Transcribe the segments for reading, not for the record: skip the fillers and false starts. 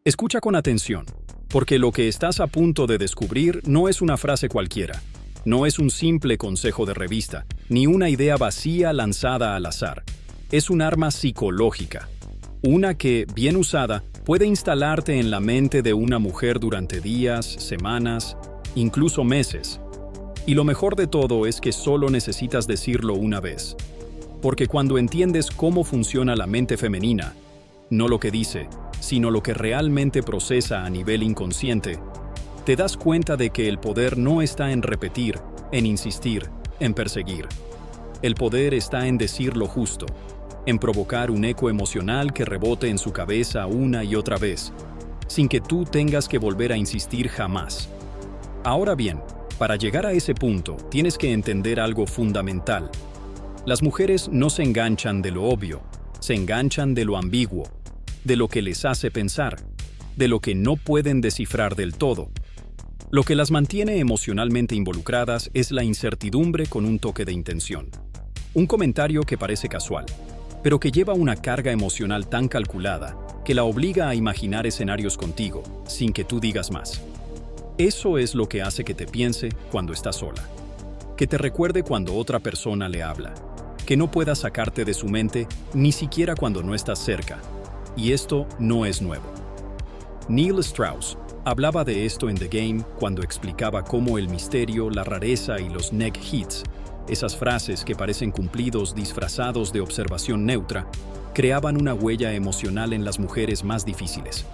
Escucha con atención, porque lo que estás a punto de descubrir no es una frase cualquiera, no es un simple consejo de revista, ni una idea vacía lanzada al azar. Es un arma psicológica, una que, bien usada, puede instalarte en la mente de una mujer durante días, semanas, incluso meses. Y lo mejor de todo es que solo necesitas decirlo una vez. Porque cuando entiendes cómo funciona la mente femenina, no lo que dice, sino lo que realmente procesa a nivel inconsciente, te das cuenta de que el poder no está en repetir, en insistir, en perseguir. El poder está en decir lo justo, en provocar un eco emocional que rebote en su cabeza una y otra vez, sin que tú tengas que volver a insistir jamás. Ahora bien, para llegar a ese punto, tienes que entender algo fundamental. Las mujeres no se enganchan de lo obvio, se enganchan de lo ambiguo, de lo que les hace pensar, de lo que no pueden descifrar del todo. Lo que las mantiene emocionalmente involucradas es la incertidumbre con un toque de intención. Un comentario que parece casual, pero que lleva una carga emocional tan calculada que la obliga a imaginar escenarios contigo, sin que tú digas más. Eso es lo que hace que te piense cuando estás sola, que te recuerde cuando otra persona le habla, que no pueda sacarte de su mente ni siquiera cuando no estás cerca. Y esto no es nuevo. Neil Strauss hablaba de esto en The Game cuando explicaba cómo el misterio, la rareza y los neck hits, esas frases que parecen cumplidos disfrazados de observación neutra, creaban una huella emocional en las mujeres más difíciles.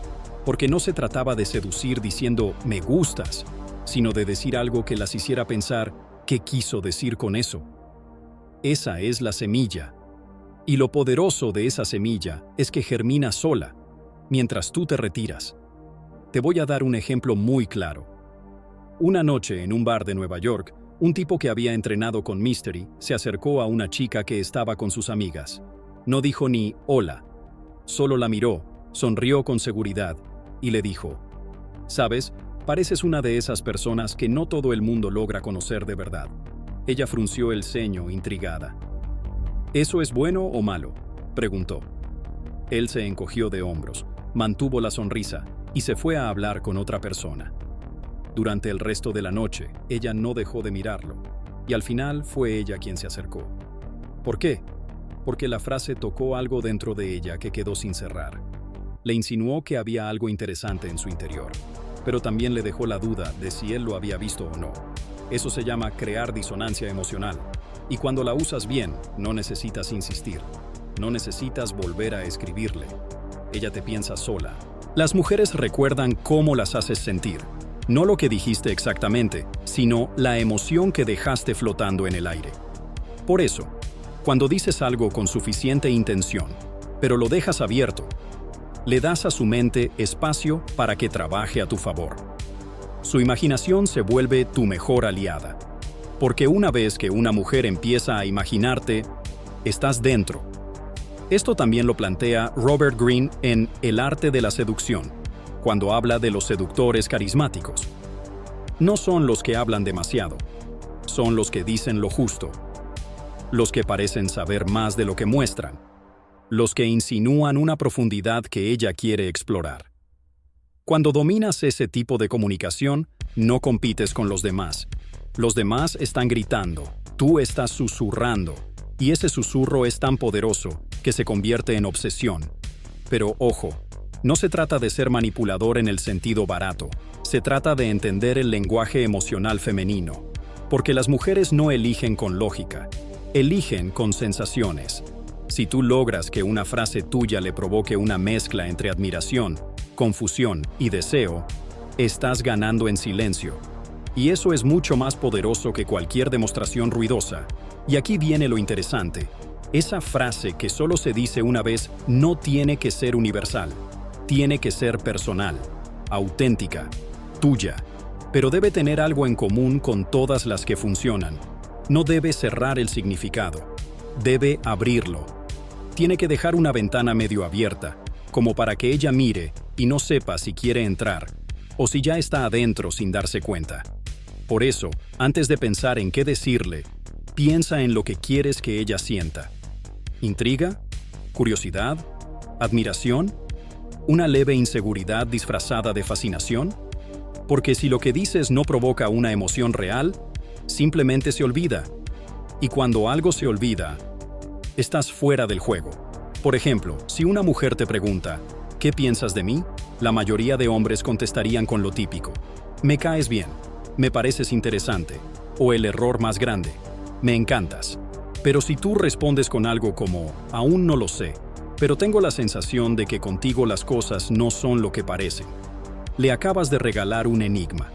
Porque no se trataba de seducir diciendo «me gustas», sino de decir algo que las hiciera pensar «¿qué quiso decir con eso?». Esa es la semilla. Y lo poderoso de esa semilla es que germina sola, mientras tú te retiras. Te voy a dar un ejemplo muy claro. Una noche en un bar de Nueva York, un tipo que había entrenado con Mystery se acercó a una chica que estaba con sus amigas. No dijo ni «hola», solo la miró, sonrió con seguridad y le dijo: «Sabes, pareces una de esas personas que no todo el mundo logra conocer de verdad». Ella frunció el ceño, intrigada. «¿Eso es bueno o malo?», preguntó. Él se encogió de hombros, mantuvo la sonrisa y se fue a hablar con otra persona. Durante el resto de la noche, ella no dejó de mirarlo, y al final fue ella quien se acercó. ¿Por qué? Porque la frase tocó algo dentro de ella que quedó sin cerrar. Le insinuó que había algo interesante en su interior, pero también le dejó la duda de si él lo había visto o no. Eso se llama crear disonancia emocional. Y cuando la usas bien, no necesitas insistir. No necesitas volver a escribirle. Ella te piensa sola. Las mujeres recuerdan cómo las haces sentir. No lo que dijiste exactamente, sino la emoción que dejaste flotando en el aire. Por eso, cuando dices algo con suficiente intención, pero lo dejas abierto, le das a su mente espacio para que trabaje a tu favor. Su imaginación se vuelve tu mejor aliada. Porque una vez que una mujer empieza a imaginarte, estás dentro. Esto también lo plantea Robert Greene en El arte de la seducción, cuando habla de los seductores carismáticos. No son los que hablan demasiado, son los que dicen lo justo, los que parecen saber más de lo que muestran, los que insinúan una profundidad que ella quiere explorar. Cuando dominas ese tipo de comunicación, no compites con los demás. Los demás están gritando, tú estás susurrando, y ese susurro es tan poderoso que se convierte en obsesión. Pero ojo, no se trata de ser manipulador en el sentido barato, se trata de entender el lenguaje emocional femenino, porque las mujeres no eligen con lógica, eligen con sensaciones. Si tú logras que una frase tuya le provoque una mezcla entre admiración, confusión y deseo, estás ganando en silencio. Y eso es mucho más poderoso que cualquier demostración ruidosa. Y aquí viene lo interesante. Esa frase que solo se dice una vez no tiene que ser universal. Tiene que ser personal, auténtica, tuya. Pero debe tener algo en común con todas las que funcionan. No debe cerrar el significado. Debe abrirlo. Tiene que dejar una ventana medio abierta, como para que ella mire y no sepa si quiere entrar, o si ya está adentro sin darse cuenta. Por eso, antes de pensar en qué decirle, piensa en lo que quieres que ella sienta. ¿Intriga? ¿Curiosidad? ¿Admiración? ¿Una leve inseguridad disfrazada de fascinación? Porque si lo que dices no provoca una emoción real, simplemente se olvida. Y cuando algo se olvida, estás fuera del juego. Por ejemplo, si una mujer te pregunta, ¿qué piensas de mí? La mayoría de hombres contestarían con lo típico. Me caes bien, me pareces interesante, o el error más grande, me encantas. Pero si tú respondes con algo como, aún no lo sé, pero tengo la sensación de que contigo las cosas no son lo que parecen, le acabas de regalar un enigma.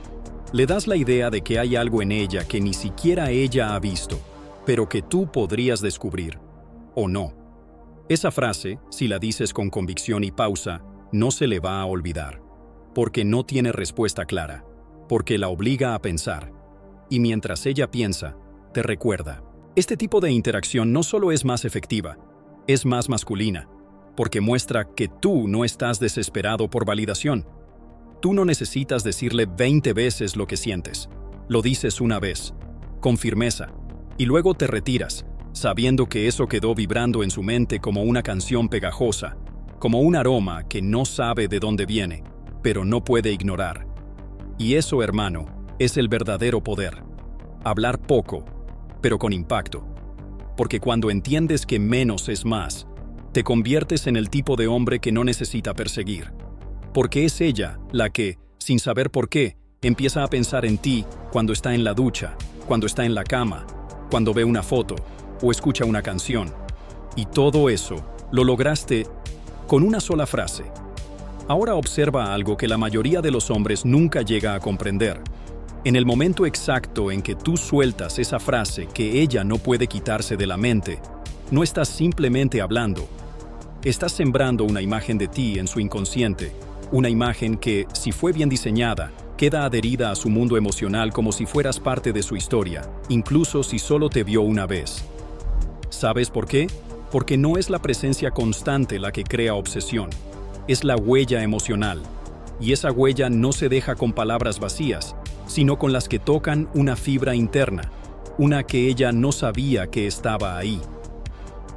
Le das la idea de que hay algo en ella que ni siquiera ella ha visto, pero que tú podrías descubrir, o no. Esa frase, si la dices con convicción y pausa, no se le va a olvidar, porque no tiene respuesta clara, porque la obliga a pensar, y mientras ella piensa, te recuerda. Este tipo de interacción no solo es más efectiva, es más masculina, porque muestra que tú no estás desesperado por validación. Tú no necesitas decirle 20 veces lo que sientes, lo dices una vez, con firmeza, y luego te retiras, sabiendo que eso quedó vibrando en su mente como una canción pegajosa, como un aroma que no sabe de dónde viene, pero no puede ignorar. Y eso, hermano, es el verdadero poder. Hablar poco, pero con impacto. Porque cuando entiendes que menos es más, te conviertes en el tipo de hombre que no necesita perseguir. Porque es ella la que, sin saber por qué, empieza a pensar en ti cuando está en la ducha, cuando está en la cama, cuando ve una foto o escucha una canción. Y todo eso lo lograste con una sola frase. Ahora observa algo que la mayoría de los hombres nunca llega a comprender. En el momento exacto en que tú sueltas esa frase que ella no puede quitarse de la mente, no estás simplemente hablando. Estás sembrando una imagen de ti en su inconsciente, una imagen que, si fue bien diseñada, queda adherida a su mundo emocional como si fueras parte de su historia, incluso si solo te vio una vez. ¿Sabes por qué? Porque no es la presencia constante la que crea obsesión, es la huella emocional. Y esa huella no se deja con palabras vacías, sino con las que tocan una fibra interna, una que ella no sabía que estaba ahí.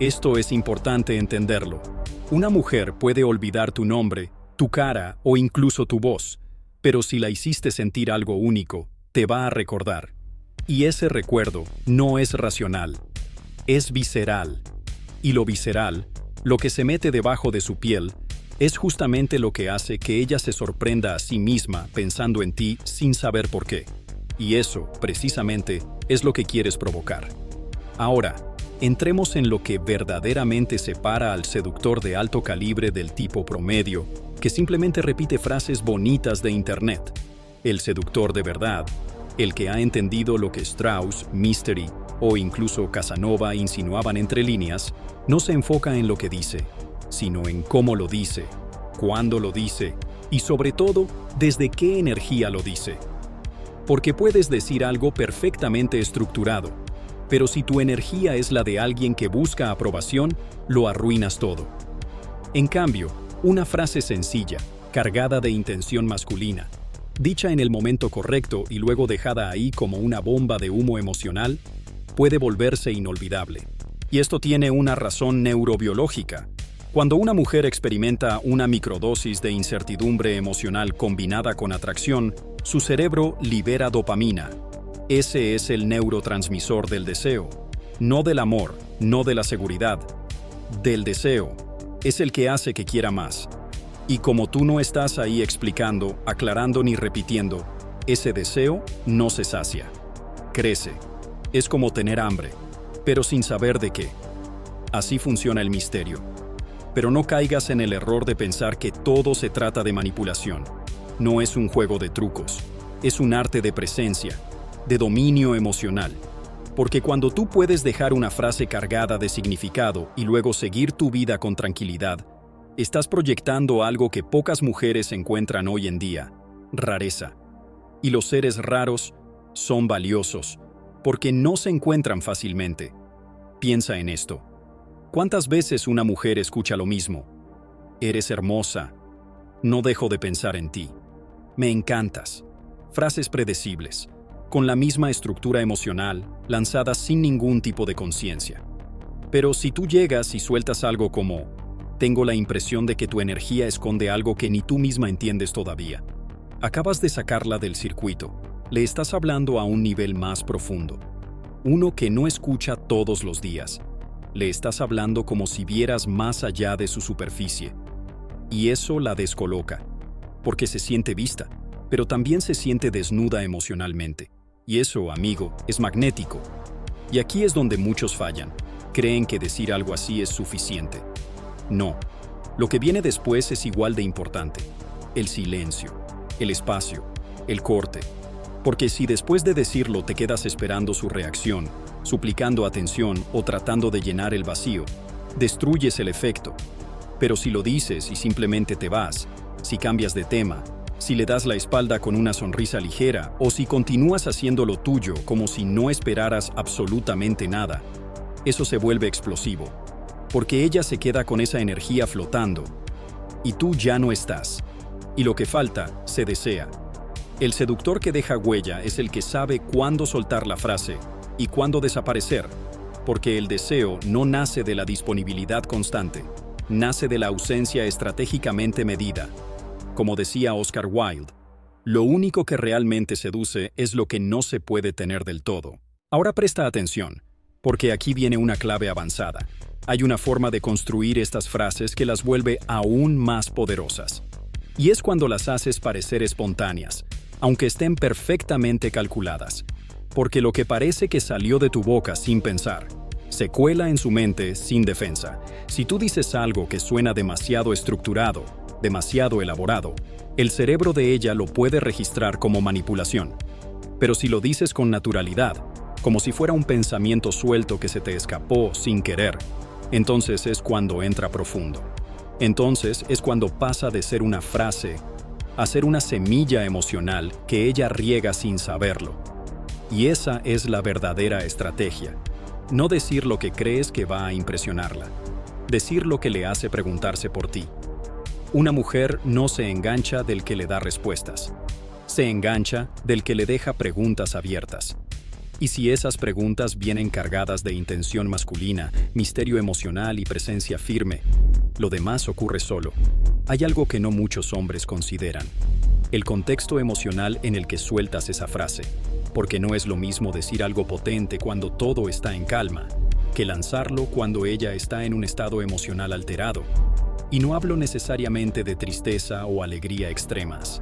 Esto es importante entenderlo. Una mujer puede olvidar tu nombre, tu cara o incluso tu voz, pero si la hiciste sentir algo único, te va a recordar. Y ese recuerdo no es racional, es visceral. Y lo visceral, lo que se mete debajo de su piel, es justamente lo que hace que ella se sorprenda a sí misma pensando en ti sin saber por qué. Y eso, precisamente, es lo que quieres provocar. Ahora, entremos en lo que verdaderamente separa al seductor de alto calibre del tipo promedio, que simplemente repite frases bonitas de internet. El seductor de verdad, el que ha entendido lo que Strauss, Mystery o incluso Casanova insinuaban entre líneas, no se enfoca en lo que dice, sino en cómo lo dice, cuándo lo dice y sobre todo, desde qué energía lo dice. Porque puedes decir algo perfectamente estructurado, pero si tu energía es la de alguien que busca aprobación, lo arruinas todo. En cambio, una frase sencilla, cargada de intención masculina, dicha en el momento correcto y luego dejada ahí como una bomba de humo emocional, puede volverse inolvidable. Y esto tiene una razón neurobiológica. Cuando una mujer experimenta una microdosis de incertidumbre emocional combinada con atracción, su cerebro libera dopamina. Ese es el neurotransmisor del deseo, no del amor, no de la seguridad, del deseo. Es el que hace que quiera más. Y como tú no estás ahí explicando, aclarando ni repitiendo, ese deseo no se sacia. Crece. Es como tener hambre, pero sin saber de qué. Así funciona el misterio. Pero no caigas en el error de pensar que todo se trata de manipulación. No es un juego de trucos. Es un arte de presencia, de dominio emocional. Porque cuando tú puedes dejar una frase cargada de significado y luego seguir tu vida con tranquilidad, estás proyectando algo que pocas mujeres encuentran hoy en día: rareza. Y los seres raros son valiosos, porque no se encuentran fácilmente. Piensa en esto. ¿Cuántas veces una mujer escucha lo mismo? Eres hermosa. No dejo de pensar en ti. Me encantas. Frases predecibles, con la misma estructura emocional, lanzadas sin ningún tipo de conciencia. Pero si tú llegas y sueltas algo como: Tengo la impresión de que tu energía esconde algo que ni tú misma entiendes todavía. Acabas de sacarla del circuito. Le estás hablando a un nivel más profundo. Uno que no escucha todos los días. Le estás hablando como si vieras más allá de su superficie. Y eso la descoloca, porque se siente vista, pero también se siente desnuda emocionalmente. Y eso, amigo, es magnético. Y aquí es donde muchos fallan. Creen que decir algo así es suficiente. No. Lo que viene después es igual de importante. El silencio, el espacio, el corte. Porque si después de decirlo te quedas esperando su reacción, suplicando atención o tratando de llenar el vacío, destruyes el efecto. Pero si lo dices y simplemente te vas, si cambias de tema, si le das la espalda con una sonrisa ligera o si continúas haciendo lo tuyo como si no esperaras absolutamente nada, eso se vuelve explosivo, porque ella se queda con esa energía flotando y tú ya no estás. Y lo que falta, se desea. El seductor que deja huella es el que sabe cuándo soltar la frase y cuándo desaparecer, porque el deseo no nace de la disponibilidad constante, nace de la ausencia estratégicamente medida. Como decía Oscar Wilde, lo único que realmente seduce es lo que no se puede tener del todo. Ahora presta atención, porque aquí viene una clave avanzada. Hay una forma de construir estas frases que las vuelve aún más poderosas. Y es cuando las haces parecer espontáneas, aunque estén perfectamente calculadas. Porque lo que parece que salió de tu boca sin pensar, se cuela en su mente sin defensa. Si tú dices algo que suena demasiado estructurado, demasiado elaborado, el cerebro de ella lo puede registrar como manipulación. Pero si lo dices con naturalidad, como si fuera un pensamiento suelto que se te escapó sin querer, entonces es cuando entra profundo. Entonces es cuando pasa de ser una frase a ser una semilla emocional que ella riega sin saberlo. Y esa es la verdadera estrategia. No decir lo que crees que va a impresionarla. Decir lo que le hace preguntarse por ti. Una mujer no se engancha del que le da respuestas. Se engancha del que le deja preguntas abiertas. Y si esas preguntas vienen cargadas de intención masculina, misterio emocional y presencia firme, lo demás ocurre solo. Hay algo que no muchos hombres consideran: el contexto emocional en el que sueltas esa frase. Porque no es lo mismo decir algo potente cuando todo está en calma, que lanzarlo cuando ella está en un estado emocional alterado. Y no hablo necesariamente de tristeza o alegría extremas.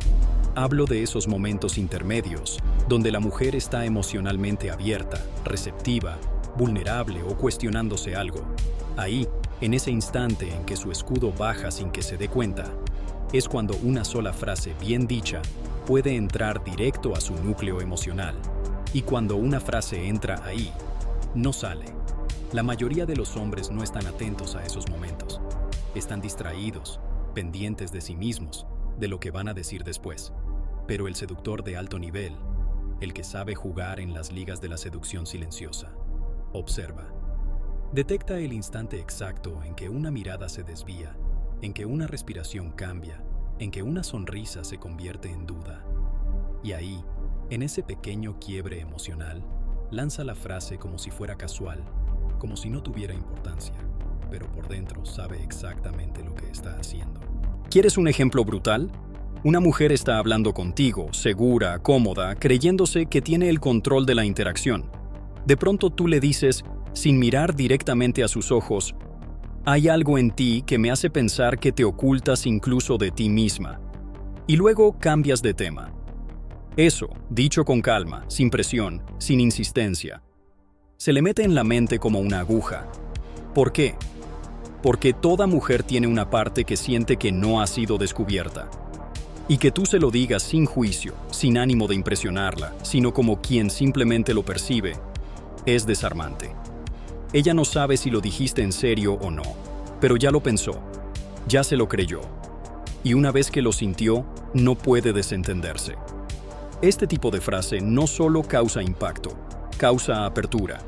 Hablo de esos momentos intermedios, donde la mujer está emocionalmente abierta, receptiva, vulnerable o cuestionándose algo. Ahí, en ese instante en que su escudo baja sin que se dé cuenta, es cuando una sola frase bien dicha puede entrar directo a su núcleo emocional. Y cuando una frase entra ahí, no sale. La mayoría de los hombres no están atentos a esos momentos. Están distraídos, pendientes de sí mismos, de lo que van a decir después. Pero el seductor de alto nivel, el que sabe jugar en las ligas de la seducción silenciosa, observa. Detecta el instante exacto en que una mirada se desvía, en que una respiración cambia, en que una sonrisa se convierte en duda. Y ahí, en ese pequeño quiebre emocional, lanza la frase como si fuera casual, como si no tuviera importancia, pero por dentro sabe exactamente lo que está haciendo. ¿Quieres un ejemplo brutal? Una mujer está hablando contigo, segura, cómoda, creyéndose que tiene el control de la interacción. De pronto tú le dices, sin mirar directamente a sus ojos: hay algo en ti que me hace pensar que te ocultas incluso de ti misma. Y luego cambias de tema. Eso, dicho con calma, sin presión, sin insistencia, se le mete en la mente como una aguja. ¿Por qué? Porque toda mujer tiene una parte que siente que no ha sido descubierta. Y que tú se lo digas sin juicio, sin ánimo de impresionarla, sino como quien simplemente lo percibe, es desarmante. Ella no sabe si lo dijiste en serio o no, pero ya lo pensó, ya se lo creyó. Y una vez que lo sintió, no puede desentenderse. Este tipo de frase no solo causa impacto, causa apertura.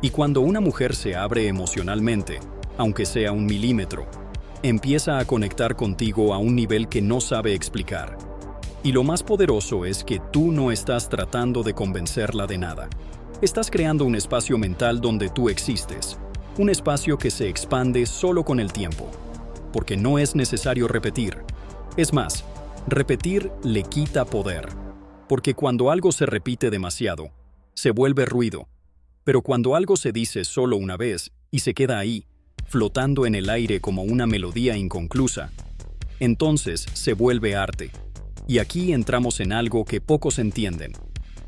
Y cuando una mujer se abre emocionalmente, aunque sea 1 milímetro, empieza a conectar contigo a un nivel que no sabe explicar. Y lo más poderoso es que tú no estás tratando de convencerla de nada. Estás creando un espacio mental donde tú existes, un espacio que se expande solo con el tiempo. porque no es necesario repetir. Es más, repetir le quita poder, porque cuando algo se repite demasiado, se vuelve ruido. Pero cuando algo se dice solo una vez y se queda ahí, flotando en el aire como una melodía inconclusa, entonces se vuelve arte. Y aquí entramos en algo que pocos entienden: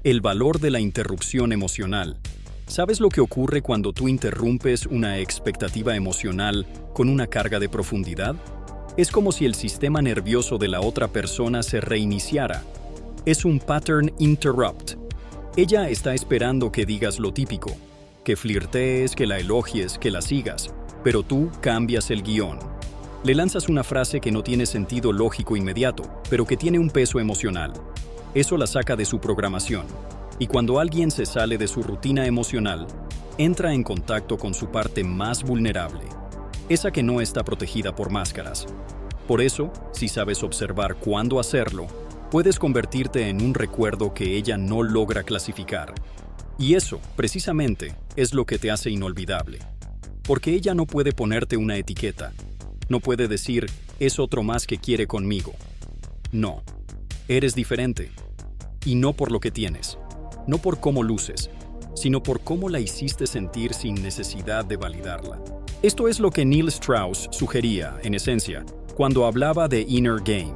el valor de la interrupción emocional. ¿Sabes lo que ocurre cuando tú interrumpes una expectativa emocional con una carga de profundidad? Es como si el sistema nervioso de la otra persona se reiniciara. Es un pattern interrupt. Ella está esperando que digas lo típico, que flirtees, que la elogies, que la sigas, pero tú cambias el guión. Le lanzas una frase que no tiene sentido lógico inmediato, pero que tiene un peso emocional. Eso la saca de su programación. Y cuando alguien se sale de su rutina emocional, entra en contacto con su parte más vulnerable, esa que no está protegida por máscaras. Por eso, si sabes observar cuándo hacerlo, puedes convertirte en un recuerdo que ella no logra clasificar. Y eso, precisamente, es lo que te hace inolvidable. Porque ella no puede ponerte una etiqueta. No puede decir, es otro más que quiere conmigo. No, eres diferente. Y no por lo que tienes, no por cómo luces, sino por cómo la hiciste sentir sin necesidad de validarla. Esto es lo que Neil Strauss sugería, en esencia, cuando hablaba de inner game.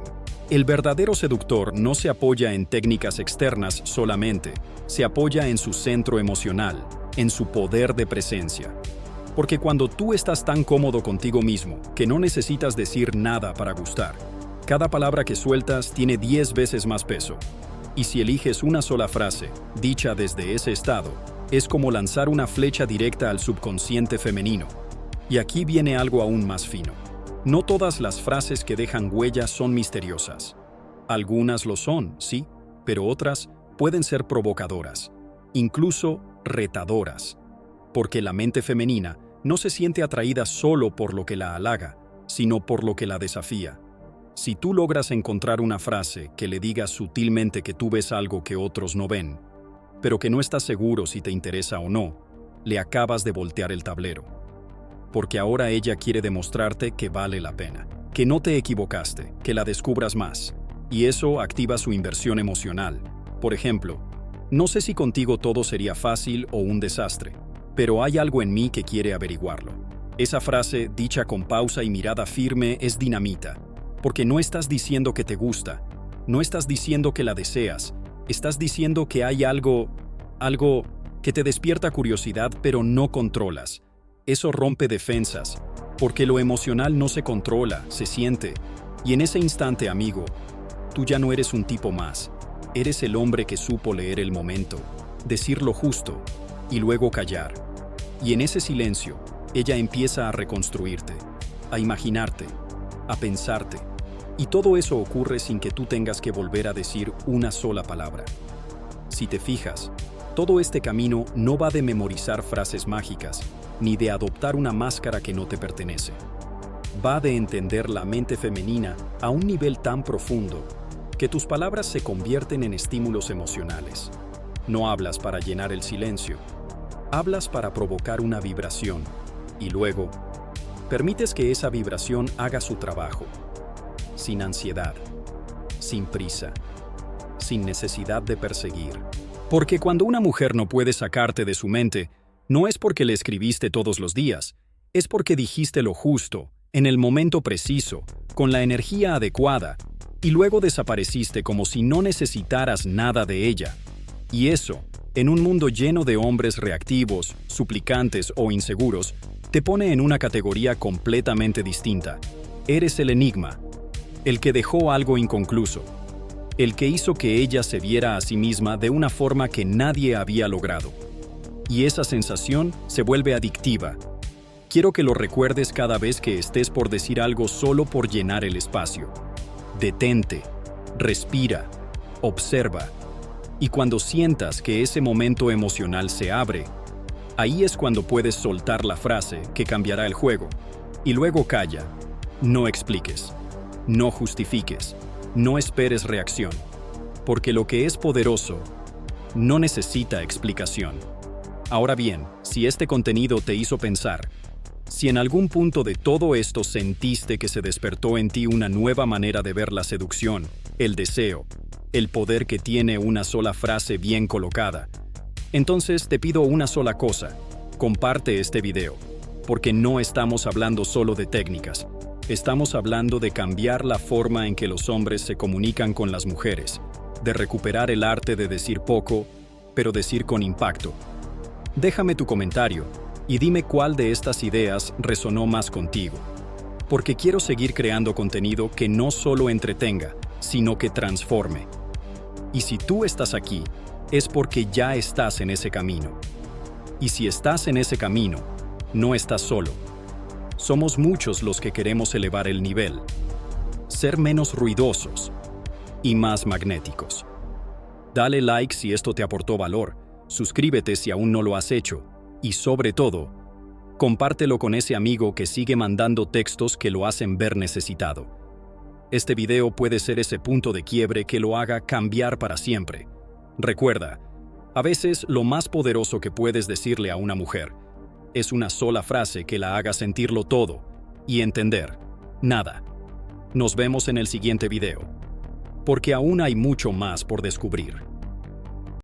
El verdadero seductor no se apoya en técnicas externas solamente, se apoya en su centro emocional, en su poder de presencia. Porque cuando tú estás tan cómodo contigo mismo que no necesitas decir nada para gustar, cada palabra que sueltas tiene 10 veces más peso. Y si eliges una sola frase, dicha desde ese estado, es como lanzar una flecha directa al subconsciente femenino. Y aquí viene algo aún más fino. No todas las frases que dejan huellas son misteriosas. Algunas lo son, sí, pero otras pueden ser provocadoras, incluso retadoras. Porque la mente femenina no se siente atraída solo por lo que la halaga, sino por lo que la desafía. Si tú logras encontrar una frase que le diga sutilmente que tú ves algo que otros no ven, pero que no estás seguro si te interesa o no, le acabas de voltear el tablero. Porque ahora ella quiere demostrarte que vale la pena, que no te equivocaste, que la descubras más. Y eso activa su inversión emocional. Por ejemplo, no sé si contigo todo sería fácil o un desastre, pero hay algo en mí que quiere averiguarlo. Esa frase, dicha con pausa y mirada firme, es dinamita. Porque no estás diciendo que te gusta, no estás diciendo que la deseas, estás diciendo que hay algo que te despierta curiosidad pero no controlas. Eso rompe defensas, porque lo emocional no se controla, se siente. Y en ese instante, amigo, tú ya no eres un tipo más. Eres el hombre que supo leer el momento, decir lo justo y luego callar. Y en ese silencio, ella empieza a reconstruirte, a imaginarte, a pensarte. Y todo eso ocurre sin que tú tengas que volver a decir una sola palabra. Si te fijas, todo este camino no va de memorizar frases mágicas, ni de adoptar una máscara que no te pertenece. Va de entender la mente femenina a un nivel tan profundo que tus palabras se convierten en estímulos emocionales. No hablas para llenar el silencio, hablas para provocar una vibración, y luego permites que esa vibración haga su trabajo. Sin ansiedad, sin prisa, sin necesidad de perseguir. Porque cuando una mujer no puede sacarte de su mente, no es porque le escribiste todos los días, es porque dijiste lo justo, en el momento preciso, con la energía adecuada, y luego desapareciste como si no necesitaras nada de ella. Y eso, en un mundo lleno de hombres reactivos, suplicantes o inseguros, te pone en una categoría completamente distinta. Eres el enigma, el que dejó algo inconcluso, el que hizo que ella se viera a sí misma de una forma que nadie había logrado. Y esa sensación se vuelve adictiva. Quiero que lo recuerdes cada vez que estés por decir algo solo por llenar el espacio. Detente, respira, observa. Y cuando sientas que ese momento emocional se abre, ahí es cuando puedes soltar la frase que cambiará el juego. Y luego calla, no expliques. No justifiques, no esperes reacción, porque lo que es poderoso no necesita explicación. Ahora bien, si este contenido te hizo pensar, Si en algún punto de todo esto sentiste que se despertó en ti una nueva manera de ver la seducción, el deseo, el poder que tiene una sola frase bien colocada, entonces te pido una sola cosa: comparte este video, porque no estamos hablando solo de técnicas, estamos hablando de cambiar la forma en que los hombres se comunican con las mujeres, de recuperar el arte de decir poco, pero decir con impacto. Déjame tu comentario y dime cuál de estas ideas resonó más contigo, porque quiero seguir creando contenido que no solo entretenga, sino que transforme. Y si tú estás aquí, es porque ya estás en ese camino. Y si estás en ese camino, no estás solo. Somos muchos los que queremos elevar el nivel, ser menos ruidosos y más magnéticos. Dale like si esto te aportó valor, suscríbete si aún no lo has hecho, y sobre todo, compártelo con ese amigo que sigue mandando textos que lo hacen ver necesitado. Este video puede ser ese punto de quiebre que lo haga cambiar para siempre. Recuerda, a veces lo más poderoso que puedes decirle a una mujer es una sola frase que la haga sentirlo todo y entender nada. Nos vemos en el siguiente video, porque aún hay mucho más por descubrir.